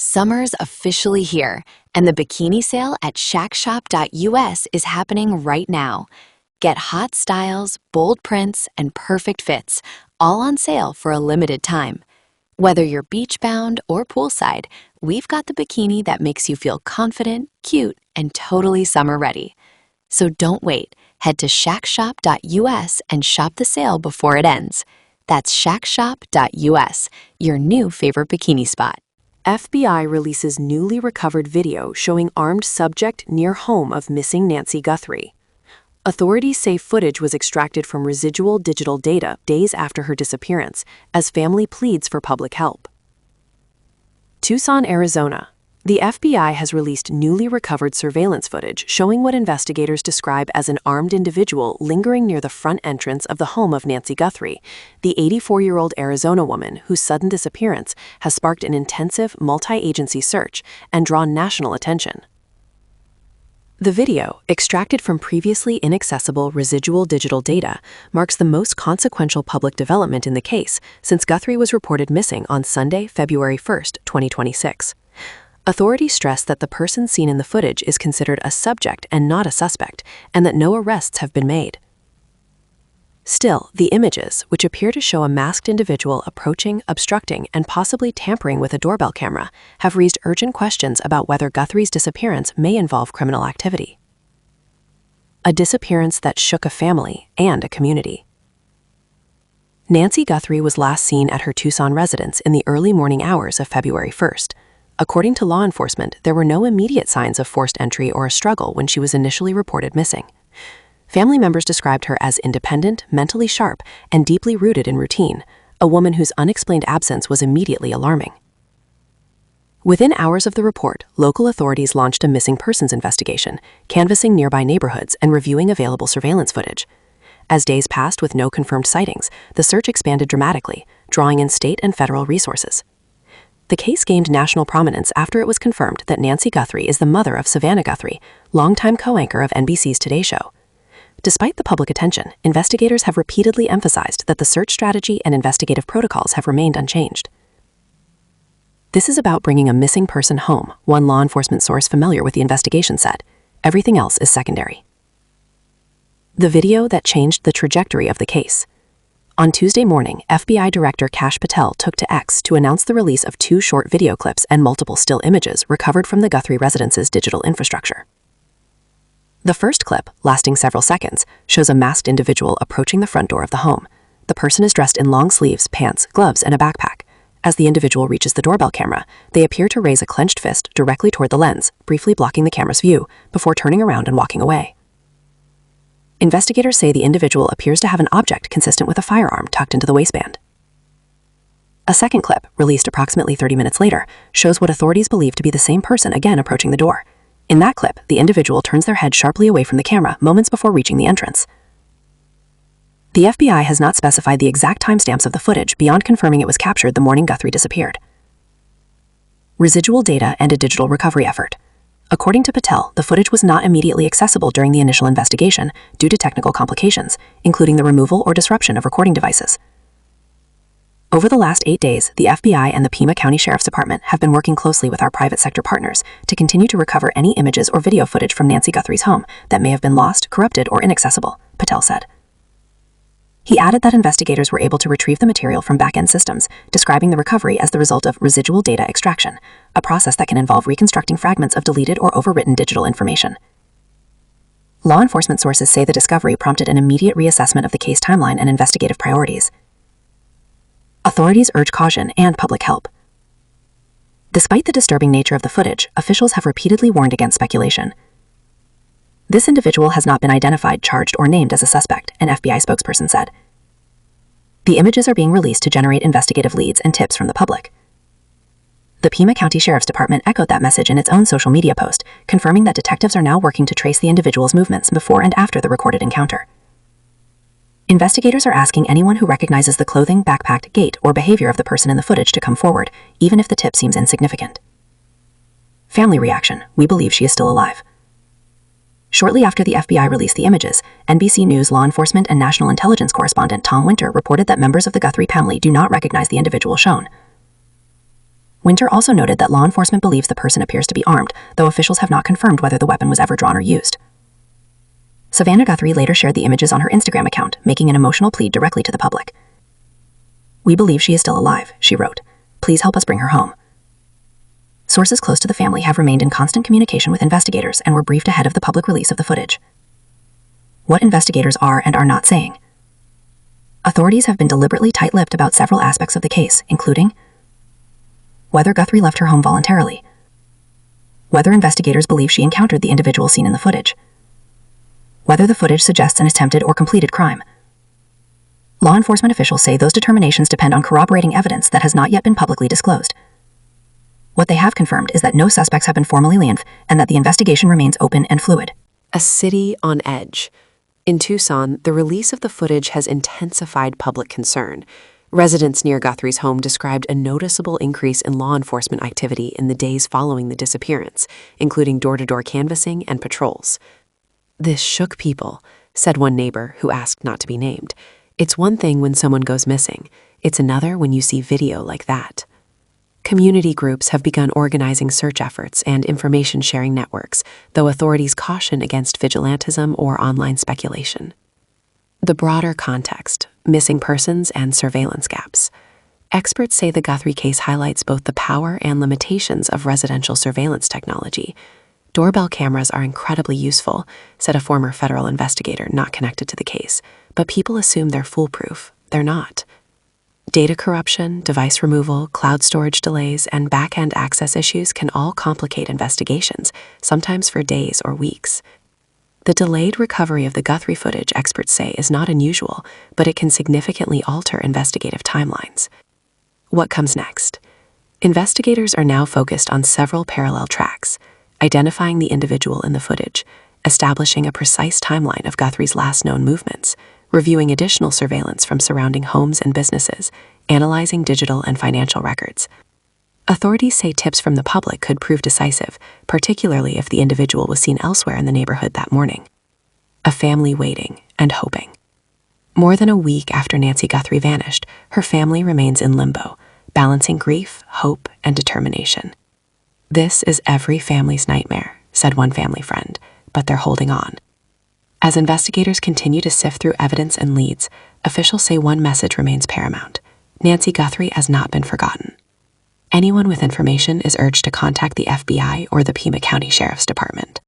Summer's officially here, and the bikini sale at shackshop.us is happening right now. Get hot styles, bold prints, and perfect fits, all on sale for a limited time. Whether you're beach-bound or poolside, we've got the bikini that makes you feel confident, cute, and totally summer-ready. So don't wait. Head to shackshop.us and shop the sale before it ends. That's shackshop.us, your new favorite bikini spot. FBI releases newly recovered video showing armed subject near home of missing Nancy Guthrie. Authorities say footage was extracted from residual digital data days after her disappearance, as family pleads for public help. Tucson, Arizona. The FBI has released newly recovered surveillance footage showing what investigators describe as an armed individual lingering near the front entrance of the home of Nancy Guthrie, the 84-year-old Arizona woman whose sudden disappearance has sparked an intensive multi-agency search and drawn national attention. The video, extracted from previously inaccessible residual digital data, marks the most consequential public development in the case since Guthrie was reported missing on Sunday, February 1, 2026. Authorities stress that the person seen in the footage is considered a subject and not a suspect, and that no arrests have been made. Still, the images, which appear to show a masked individual approaching, obstructing, and possibly tampering with a doorbell camera, have raised urgent questions about whether Guthrie's disappearance may involve criminal activity. A disappearance that shook a family and a community. Nancy Guthrie was last seen at her Tucson residence in the early morning hours of February 1st. According to law enforcement, there were no immediate signs of forced entry or a struggle when she was initially reported missing. Family members described her as independent, mentally sharp, and deeply rooted in routine, a woman whose unexplained absence was immediately alarming. Within hours of the report, local authorities launched a missing persons investigation, canvassing nearby neighborhoods and reviewing available surveillance footage. As days passed with no confirmed sightings, the search expanded dramatically, drawing in state and federal resources. The case gained national prominence after it was confirmed that Nancy Guthrie is the mother of Savannah Guthrie, longtime co-anchor of NBC's Today Show. Despite the public attention, investigators have repeatedly emphasized that the search strategy and investigative protocols have remained unchanged. This is about bringing a missing person home, one law enforcement source familiar with the investigation said. Everything else is secondary. The video that changed the trajectory of the case. On Tuesday morning, FBI Director Kash Patel took to X to announce the release of 2 short video clips and multiple still images recovered from the Guthrie residence's digital infrastructure. The first clip, lasting several seconds, shows a masked individual approaching the front door of the home. The person is dressed in long sleeves, pants, gloves, and a backpack. As the individual reaches the doorbell camera, they appear to raise a clenched fist directly toward the lens, briefly blocking the camera's view, before turning around and walking away. Investigators say the individual appears to have an object consistent with a firearm tucked into the waistband. A second clip, released approximately 30 minutes later, shows what authorities believe to be the same person again approaching the door. In that clip, the individual turns their head sharply away from the camera moments before reaching the entrance. The FBI has not specified the exact timestamps of the footage beyond confirming it was captured the morning Guthrie disappeared. Residual data and a digital recovery effort. According to Patel, the footage was not immediately accessible during the initial investigation due to technical complications, including the removal or disruption of recording devices. Over the last 8 days, the FBI and the Pima County Sheriff's Department have been working closely with our private sector partners to continue to recover any images or video footage from Nancy Guthrie's home that may have been lost, corrupted, or inaccessible, Patel said. He added that investigators were able to retrieve the material from backend systems, describing the recovery as the result of residual data extraction, a process that can involve reconstructing fragments of deleted or overwritten digital information. Law enforcement sources say the discovery prompted an immediate reassessment of the case timeline and investigative priorities. Authorities urge caution and public help. Despite the disturbing nature of the footage, officials have repeatedly warned against speculation. This individual has not been identified, charged, or named as a suspect, an FBI spokesperson said. The images are being released to generate investigative leads and tips from the public. The Pima County Sheriff's Department echoed that message in its own social media post, confirming that detectives are now working to trace the individual's movements before and after the recorded encounter. Investigators are asking anyone who recognizes the clothing, backpack, gait, or behavior of the person in the footage to come forward, even if the tip seems insignificant. Family reaction: we believe she is still alive. Shortly after the FBI released the images, NBC News law enforcement and national intelligence correspondent Tom Winter reported that members of the Guthrie family do not recognize the individual shown. Winter also noted that law enforcement believes the person appears to be armed, though officials have not confirmed whether the weapon was ever drawn or used. Savannah Guthrie later shared the images on her Instagram account, making an emotional plea directly to the public. "We believe she is still alive," she wrote. "Please help us bring her home." Sources close to the family have remained in constant communication with investigators and were briefed ahead of the public release of the footage. What investigators are and are not saying. Authorities have been deliberately tight-lipped about several aspects of the case, including whether Guthrie left her home voluntarily, whether investigators believe she encountered the individual seen in the footage, whether the footage suggests an attempted or completed crime. Law enforcement officials say those determinations depend on corroborating evidence that has not yet been publicly disclosed. What they have confirmed is that no suspects have been formally named and that the investigation remains open and fluid. A city on edge. In Tucson, the release of the footage has intensified public concern. Residents near Guthrie's home described a noticeable increase in law enforcement activity in the days following the disappearance, including door-to-door canvassing and patrols. "This shook people," said one neighbor who asked not to be named. "It's one thing when someone goes missing. It's another when you see video like that." Community groups have begun organizing search efforts and information-sharing networks, though authorities caution against vigilantism or online speculation. The broader context, missing persons and surveillance gaps. Experts say the Guthrie case highlights both the power and limitations of residential surveillance technology. "Doorbell cameras are incredibly useful," said a former federal investigator not connected to the case, "but people assume they're foolproof. They're not." Data corruption, device removal, cloud storage delays, and back-end access issues can all complicate investigations, sometimes for days or weeks. The delayed recovery of the Guthrie footage, experts say, is not unusual, but it can significantly alter investigative timelines. What comes next? Investigators are now focused on several parallel tracks: identifying the individual in the footage, establishing a precise timeline of Guthrie's last known movements, reviewing additional surveillance from surrounding homes and businesses, analyzing digital and financial records. Authorities say tips from the public could prove decisive, particularly if the individual was seen elsewhere in the neighborhood that morning. A family waiting and hoping. More than a week after Nancy Guthrie vanished, her family remains in limbo, balancing grief, hope, and determination. "This is every family's nightmare," said one family friend, "but they're holding on." As investigators continue to sift through evidence and leads, officials say one message remains paramount: Nancy Guthrie has not been forgotten. Anyone with information is urged to contact the FBI or the Pima County Sheriff's Department.